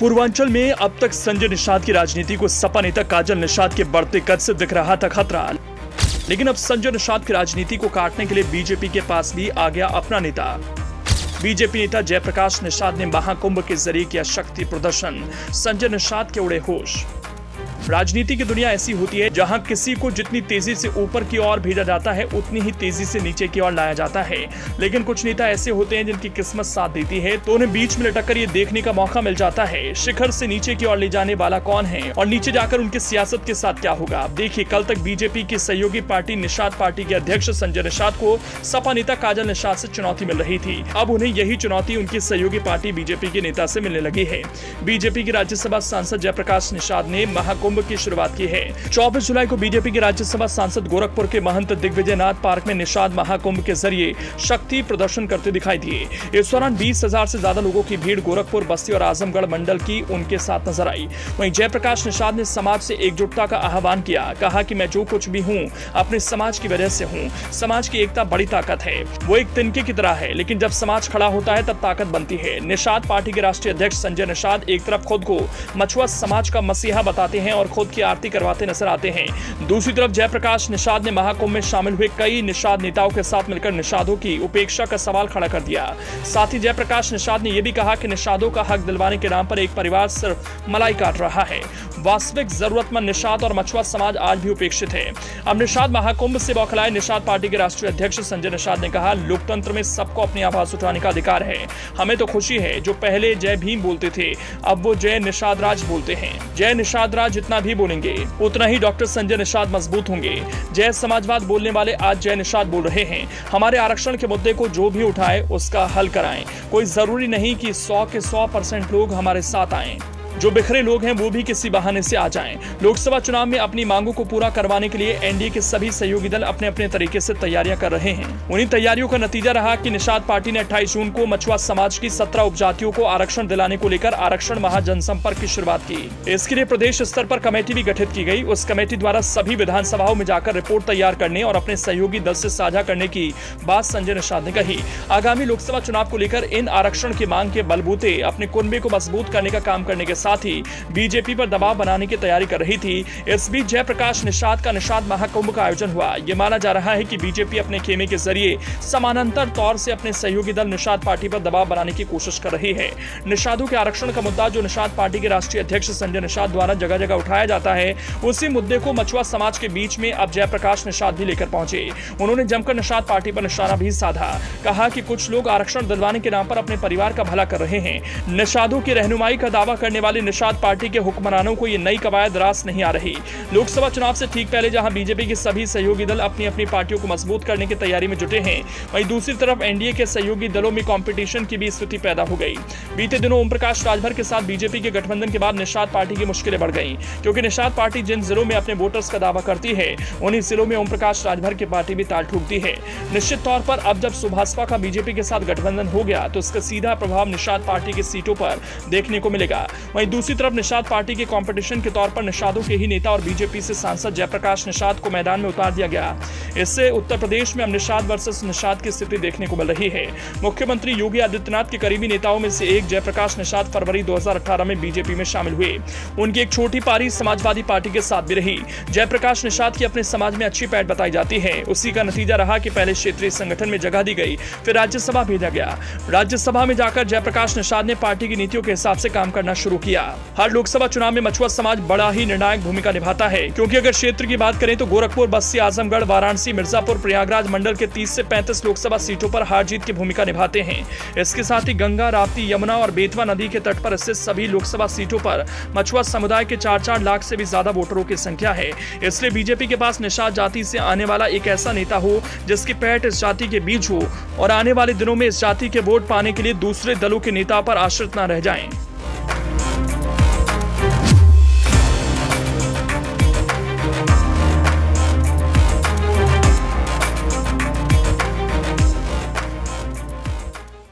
पूर्वांचल में अब तक संजय निषाद की राजनीति को सपा नेता काजल निषाद के बढ़ते कद से दिख रहा था खतरा। लेकिन अब संजय निषाद की राजनीति को काटने के लिए बीजेपी के पास भी आ गया अपना नेता। बीजेपी नेता जयप्रकाश निषाद ने महाकुंभ के जरिए किया शक्ति प्रदर्शन। संजय निषाद के उड़े होश। राजनीति की दुनिया ऐसी होती है जहां किसी को जितनी तेजी से ऊपर की ओर भेजा जाता है उतनी ही तेजी से नीचे की ओर लाया जाता है। लेकिन कुछ नेता ऐसे होते हैं जिनकी किस्मत साथ देती है तो उन्हें बीच में लटक कर ये देखने का मौका मिल जाता है शिखर से नीचे की ओर ले जाने वाला कौन है और नीचे जाकर उनकी सियासत के साथ क्या होगा। देखिए, कल तक बीजेपी की सहयोगी पार्टी निषाद पार्टी के अध्यक्ष संजय निषाद को सपा नेता काजल निषाद से चुनौती मिल रही थी। अब उन्हें यही चुनौती उनकी सहयोगी पार्टी बीजेपी के नेता से मिलने लगी है। बीजेपी के राज्यसभा सांसद जयप्रकाश निषाद ने महाकुंभ की शुरुआत की है। 24 जुलाई को बीजेपी के राज्यसभा सांसद गोरखपुर के महंत दिग्विजयनाथ पार्क में निषाद महाकुंभ के जरिए शक्ति प्रदर्शन करते दिखाई दिए। इस दौरान 20,000 से ज्यादा लोगों की भीड़ गोरखपुर, बस्ती और आजमगढ़ मंडल की उनके साथ नजर आई। वहीं जयप्रकाश निषाद ने समाज से एकजुटता का आह्वान किया। कहा कि मैं जो कुछ भी हूँ अपने समाज की वजह से हूँ। समाज की एकता बड़ी ताकत है, वो एक तिनके की तरह है, लेकिन जब समाज खड़ा होता है तब ताकत बनती है। निषाद पार्टी के राष्ट्रीय अध्यक्ष संजय निषाद एक तरफ खुद को मछुआ समाज का मसीहा बताते हैं और खुद की आरती करवाते नजर आते हैं। दूसरी तरफ जयप्रकाश निषाद ने महाकुंभ में शामिल हुए कई निषाद नेताओं के साथ मिलकर निषादों की उपेक्षा का सवाल खड़ा कर दिया। साथ ही जयप्रकाश निषाद ने यह भी कहा कि निषादों का हक दिलवाने के नाम पर एक परिवार सिर्फ मलाई काट रहा है। वास्तविक जरूरतमंद निषाद और मछुआ समाज आज भी उपेक्षित है। अब निषाद महाकुंभ से बौखलाए निषाद पार्टी के राष्ट्रीय अध्यक्ष संजय निषाद ने कहा, लोकतंत्र में सबको अपनी आवाज उठाने का अधिकार है। हमें तो खुशी है जो पहले जय भीम बोलते थे अब वो जय निषाद राज बोलते हैं। जय निषाद राज जितना भी बोलेंगे उतना ही डॉक्टर संजय निषाद मजबूत होंगे। जय समाजवाद बोलने वाले आज जय निषाद बोल रहे हैं। हमारे आरक्षण के मुद्दे को जो भी उठाए उसका हल कराएं। कोई जरूरी नहीं कि 100 के 100% लोग हमारे साथ आएं। जो बिखरे लोग हैं वो भी किसी बहाने से आ जाएं। लोकसभा चुनाव में अपनी मांगों को पूरा करवाने के लिए एनडीए के सभी सहयोगी दल अपने अपने तरीके से तैयारियां कर रहे हैं। उन्हीं तैयारियों का नतीजा रहा कि निषाद पार्टी ने 28 जून को मछुआ समाज की 17 उपजातियों को आरक्षण दिलाने को लेकर आरक्षण महाजनसंपर्क की शुरुआत की। इसके लिए प्रदेश स्तर पर कमेटी भी गठित की गई। उस कमेटी द्वारा सभी विधानसभाओं में जाकर रिपोर्ट तैयार करने और अपने सहयोगी दल से साझा करने की बात संजय निषाद ने कही। आगामी लोकसभा चुनाव को लेकर इन आरक्षण की मांग के बलबूते अपने कुनबे को मजबूत करने का काम करने के साथ ही बीजेपी पर दबाव बनाने की तैयारी कर रही थी। इस बीच जयप्रकाश निषाद का निषाद महाकुंभ का आयोजन हुआ। यह माना जा रहा है कि बीजेपी अपने खेमे के जरिए समानांतर तौर से अपने सहयोगी दल निषाद पार्टी पर दबाव बनाने की कोशिश कर रही है। निषादों के आरक्षण का मुद्दा जो निषाद पार्टी के राष्ट्रीय अध्यक्ष संजय निषाद द्वारा जगह जगह उठाया जाता है, उसी मुद्दे को मछुआ समाज के बीच में अब जयप्रकाश निषाद भी लेकर पहुंचे। उन्होंने जमकर निषाद पार्टी पर निशाना भी साधा। कहा कि कुछ लोग आरक्षण दिलवाने के नाम पर अपने परिवार का भला कर रहे हैं। निषादों की रहनुमाई का दावा करने वाले निषाद पार्टी के हुक्मरानों को ये नई कवायद रास नहीं आ रही। लोकसभा चुनाव से ठीक पहले जहां बीजेपी के सभी सहयोगी दल अपनी अपनी पार्टियों को मजबूत करने की तैयारी में जुटे हैं, वहीं दूसरी तरफ एनडीए के सहयोगी दलों में कंपटीशन की भी स्थिति पैदा हो गई। बीते दिनों ओम प्रकाश राजभर के साथ बीजेपी के गठबंधन के बाद निषाद पार्टी की मुश्किलें बढ़ गई, क्योंकि निषाद पार्टी जिन जिलों में अपने वोटर्स का दावा करती है उन्हीं जिलों में ओम प्रकाश राजभर की पार्टी भी ताल ठोकती है। निश्चित तौर पर अब जब सुभाषपा का बीजेपी के साथ गठबंधन हो गया तो इसका सीधा प्रभाव निषाद पार्टी की सीटों पर देखने को मिलेगा। वहीं दूसरी तरफ निषाद पार्टी के कंपटीशन के तौर पर निषादों के ही नेता और बीजेपी से सांसद जयप्रकाश निषाद को मैदान में उतार दिया गया। इससे उत्तर प्रदेश में अब निषाद वर्सेस निषाद की स्थिति देखने को मिल रही है। मुख्यमंत्री योगी आदित्यनाथ के करीबी नेताओं में से एक जयप्रकाश निषाद फरवरी 2018 में बीजेपी में शामिल हुए। उनकी एक छोटी पारी समाजवादी पार्टी के साथ भी रही। जयप्रकाश निषाद की अपने समाज में अच्छी पैठ बताई जाती है। उसी का नतीजा रहा कि पहले क्षेत्रीय संगठन में जगह दी गई, फिर राज्यसभा भेजा गया। राज्यसभा में जाकर जयप्रकाश निषाद ने पार्टी की नीतियों के हिसाब से काम करना शुरू किया। हर लोकसभा चुनाव में मछुआ समाज बड़ा ही निर्णायक भूमिका निभाता है, क्योंकि अगर क्षेत्र की बात करें तो गोरखपुर, बस्ती, आजमगढ़, वाराणसी, मिर्जापुर, प्रयागराज मंडल के 30 से 35 लोकसभा सीटों पर हार जीत की भूमिका निभाते हैं। इसके साथ ही गंगा, राप्ती, यमुना और बेतवा नदी के तट पर स्थित सभी लोकसभा सीटों पर मछुआ समुदाय के 4-4 लाख से भी ज्यादा वोटरों की संख्या है। इसलिए बीजेपी के पास निषाद जाति से आने वाला एक ऐसा नेता हो जिसकी पैठ इस जाति के बीच हो और आने वाले दिनों में इस जाति के वोट पाने के लिए दूसरे दलों के नेता पर आश्रित न रह जाएं।